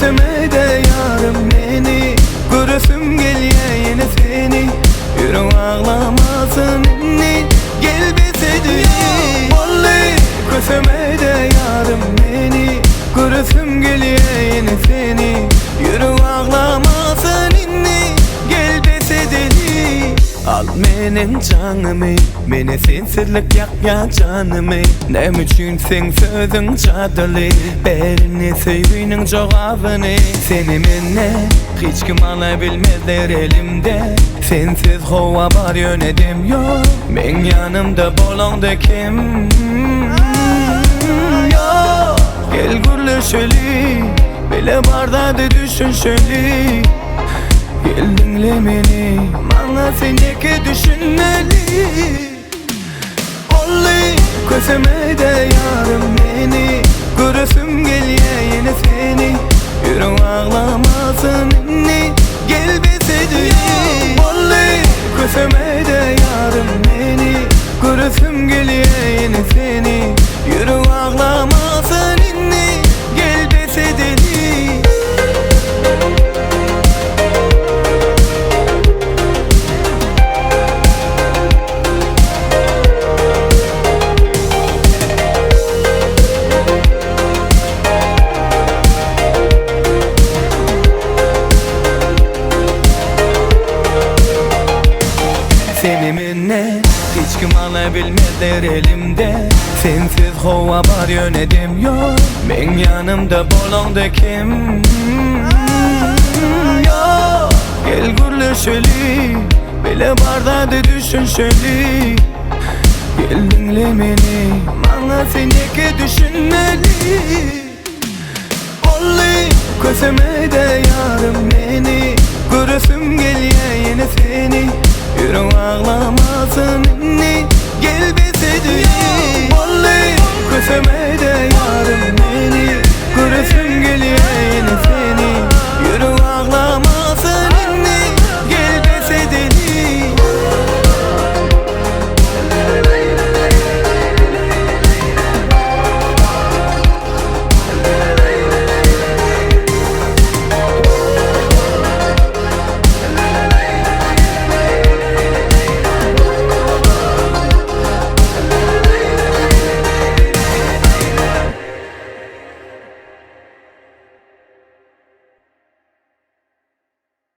Gözüme de yarım beni, görüsüm geliyor yine seni. Yürü ağlamasın inni, gel bize Vallahi gözüme de yarım beni, görüsüm geliyor yine seni. Yürü ağlamasın inni, gel bize deli. Al menin canımı, meni sensizlik yak canımı. Ne üçün sen sözün çadılı, berini sevginin cevabını. Seni minne hiç kim alabilmezler elimde. Sensiz hova var yönetim yok, men yanımda bolonda kim yok. Gel gürleşeli, bile barda de düşün şöyle. Gel dinle beni, bana seni düşünmeli. Oley, gözüme de yarım beni, görüsüm geliyor yine seni. Yürü ağlamasın inni, gel bize deli. Oley, gözüme de yarım beni, görüsüm geliyor yine seni. Yürü ağlamasın inni, gel bize deli. Seni minne hiç kim alabilmezler elimde. Sensiz hova var yönetim yok, men yanımda bolonda kim yok. Gel gürleşeli, bile barda de düşün şöyle. Gel dinle beni, bana seni düşünmeli. Oley, gözüme de yarım beni, görüsüm geliyor yine seni. Yürü ağlamasın inni, gel bize deli. Oley, gözüme de yarım beni, görüsüm geliyor